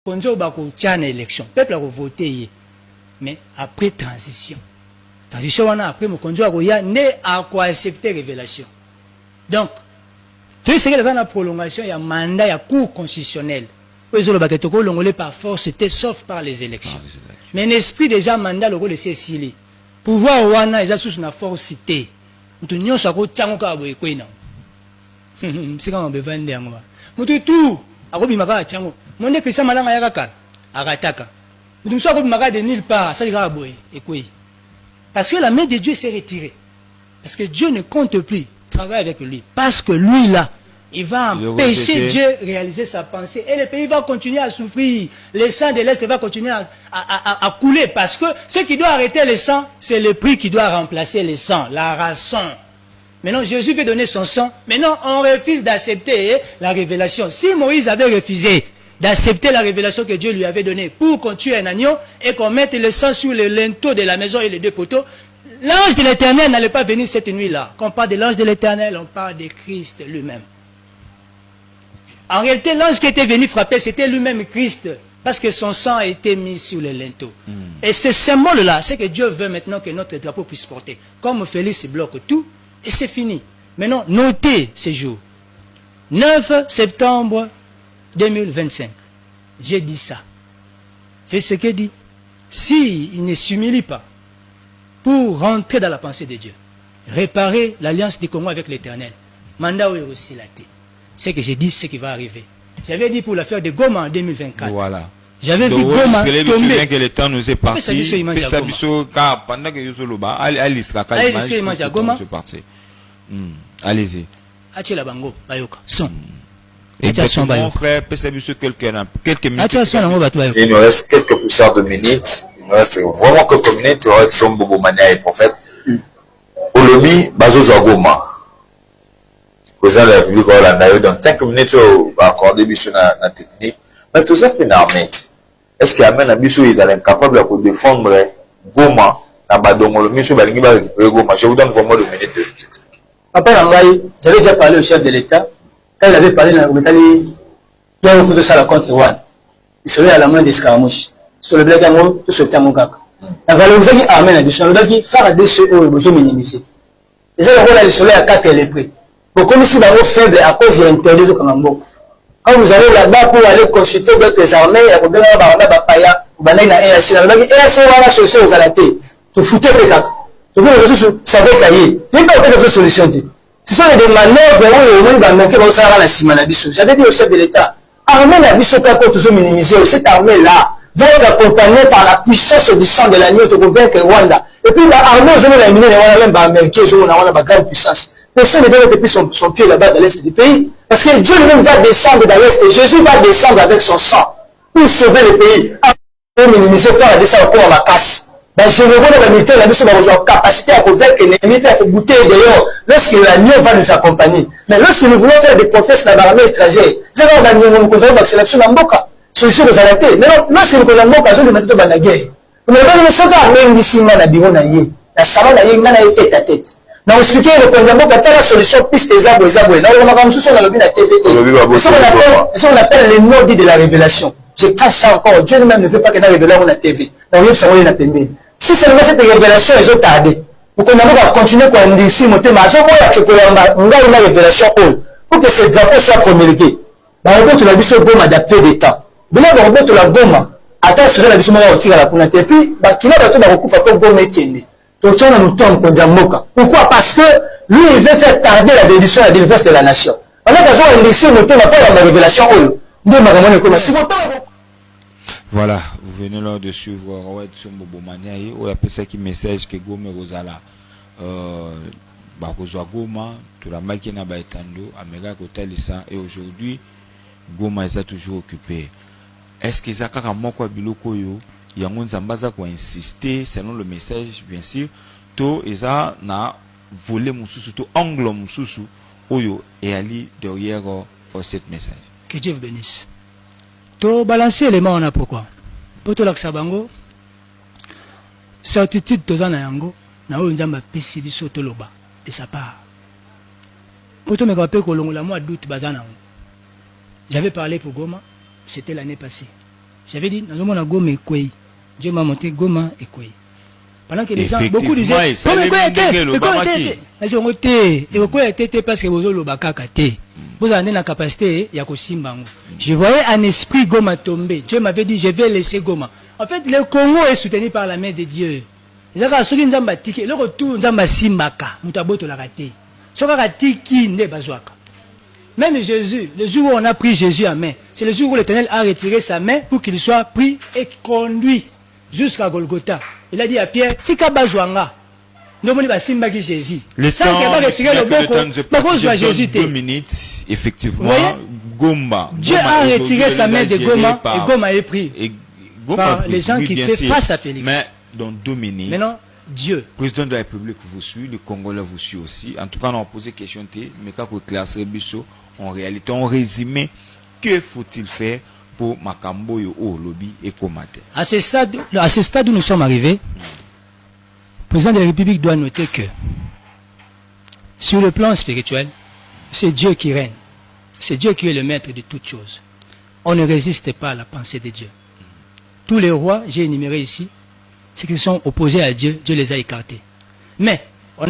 konzo bako tchana élection peuple a voté mais après transition on a après mon konzo a ya ne a quoi accepter révélation donc c'est que la prolongation il y a mandat il y a cour constitutionnel par force c'était sauf par les élections mais l'esprit déjà mandat le rôle c'est sili pouvoir wana ils a sous na force cité mutu nyonso ako tsango ka boye kwena c'est quand on besoin de moi mutu tout ako bimaka tsango monde Christian malanga yakaka akataka mutu so ako bimaka de nulle part ça ira boye ekwe parce que la main de Dieu s'est retirée parce que Dieu ne compte plus travailler avec lui parce que lui là il va empêcher Dieu de réaliser sa pensée. Et le pays va continuer à souffrir. Le sang de l'Est va continuer à couler. Parce que ce qui doit arrêter le sang, c'est le prix qui doit remplacer le sang. La rançon. Maintenant, Jésus veut donner son sang. Maintenant, on refuse d'accepter la révélation. Si Moïse avait refusé d'accepter la révélation que Dieu lui avait donnée pour qu'on tue un agneau et qu'on mette le sang sur le linteau de la maison et les deux poteaux, l'ange de l'Éternel n'allait pas venir cette nuit-là. Quand on parle de l'ange de l'Éternel, on parle de Christ lui-même. En réalité, l'ange qui était venu frapper, c'était lui-même Christ. Parce que son sang a été mis sur les linteaux. Et ce symbole-là, c'est que Dieu veut maintenant que notre drapeau puisse porter. Comme Félix bloque tout, et c'est fini. Maintenant, notez ces jours. 9 septembre 2025. J'ai dit ça. Fais ce qu'il dit. S'il ne s'humilie pas pour rentrer dans la pensée de Dieu, réparer l'alliance du Congo avec l'Éternel, mandat est aussi la tête. Ce que j'ai dit, c'est ce qui va arriver. J'avais dit pour l'affaire de Goma en 2024. Voilà. J'avais vu Goma tomber. Que le temps nous est parti. Pendant que Yusoloba, allez-y. Son. Et mon frère, quelques minutes. Il nous reste quelques poussières de minutes. Il nous reste vraiment quelques minutes. Il y aura Son Bobo Mania et prophète. Au lobby, Bazo Goma. Président de la République Hollande, dans 5 minutes, on va accorder la technique. Mais tout ça, c'est une armée. Est-ce qu'il y a un abisso, ils sont incapables de défendre Goma, je vous donne vraiment 2 minutes. Après, j'avais déjà parlé au chef de l'État, quand il avait parlé dans l'Italie, il y a un feu de ça contre Rwanda. Il serait à la main des scaramouches. Sur le blague à moi, tout ce temps, mon gars. La valeur qui amène à Bisson, le blague qui fait à des choses où je m'initier. Et ça, le rôle, le soleil à 4 et prix. Pour comme si vous faible à cause de l'interdit au Kamambo. Quand vous allez là-bas pour aller consulter d'autres armées, il y a un problème vous allez à EAC. EAC, on va chercher aux alatés. Vous foutez le cas. Vous avez reçu ça va cahier. C'est pas une solution. Ce sont des manœuvres où on va manquer dans la Simanabiso. J'avais dit au chef de l'État, armée la Bisso pour toujours minimiser. Cette armée-là va être accompagnée par la puissance du sang de l'agneau pour vaincre Rwanda. Et puis l'armée, je vais la miner, on a même américain, on a une grande puissance. Personne ne va mettre son pied là-bas dans l'est du pays. Parce que Dieu lui-même va descendre dans l'est. Jésus va descendre avec son sang pour sauver le pays. Pour minimiser, faire la descente encore à ma casse. Je ne vois pas la militaire, la mission va capacité à vaincre l'ennemi, à bouter dehors, lorsque l'agneau va nous accompagner. Mais lorsque nous voulons faire des confesses dans l'armée étrangère, c'est là où nous contrôlons l'accélération de Mboka. Solution aux arrêtés. Mais non, lorsque nous contrôlons Mboka, je vais mettre dans la guerre. Vous n'avez pas besoin de même d'ici, la bureau naïe. La savane naïe, n'a pas été tête à tête. Nous expliqué le contrôle Mboka, la solution piste des arbres et zaboués. Nous avons comme sous la lobby de la TVT. Ça on appelle les nobis de la révélation. Je cache ça encore. Dieu lui-même ne veut pas que nous révélons la TV. Nous avons savoir la TV. Si seulement cette révélation est tardée, pour qu'on va continuer à dire monter ma zone une révélation pour que ce drapeau soit promulgué. Dans le tu l'as vu sur Goma adapté des temps. Dans le robot tu l'as Goma, attends sur la vision de la Kunate, et puis qui va tout dans le coup pour Goma et Kende. Donc tu as un temps qu'on Moka. Pourquoi? Parce que lui il veut faire tarder la bénédiction et la délivrance de la nation. Alors qu'à on laissé monter n'a pas la révélation Voilà, vous venez là de suivre Roed Sombobo Maniaï, ou appelle ça qui message que Goma Rosala, Goma, tout la makina baetando, Amega Kotalisa, et aujourd'hui, Goma est toujours occupé. Est-ce que Zaka Moko Biloko yo, Yangon Zambaza ko insister, selon le message, bien sûr, to Eza na volé Moussousou, to angle Moussousou, Oyo, et Ali derrière cette message. Que Dieu vous bénisse. To balancer les mains on a pourquoi pour tout l'Aksabango certitude tozana yango na oyo nzamba pesi biso toloba de sa part pour tout me rappeler que le mois d'août bazana j'avais parlé pour Goma c'était l'année passée J'avais dit, dans le monde, Goma et Koué. Dieu m'a monté Goma et Koué. Pendant que les gens, beaucoup disaient, comme Koué était, et Koué était parce que vous avez le bakakate. Vous avez la capacité, il y a que Simbango. Je voyais un esprit Goma tomber. Dieu m'avait dit, je vais laisser Goma. En fait, le Congo est soutenu par la main de Dieu. Les gens qui ont dit, le retour, ils ont Simbaka, Moutaboto l'a raté. Ce qu'on a tiki ne bazouaka. Même Jésus, le jour où on a pris Jésus à main, c'est le jour où l'Éternel a retiré sa main pour qu'il soit pris et conduit jusqu'à Golgotha. Il a dit à Pierre, Tika bazouanga. Nous avons dit Jésus. Le sans qu'il va retirer le bon Jésus. 2 minutes, effectivement. Goma. Dieu a retiré sa main de Goma et Goma est pris par les gens qui étaient face à Félix. Mais dans 2 minutes. Maintenant, Dieu. Le président de la République vous suit, le Congolais vous suit aussi. En tout cas, on a posé question, mais quand vous classez en réalité, en résumé, que faut-il faire pour Makambo au lobby et Komate? À ce stade où nous sommes arrivés, le président de la République doit noter que sur le plan spirituel, c'est Dieu qui règne. C'est Dieu qui est le maître de toutes choses. On ne résiste pas à la pensée de Dieu. Tous les rois, j'ai énuméré ici, ceux qui sont opposés à Dieu, Dieu les a écartés. Mais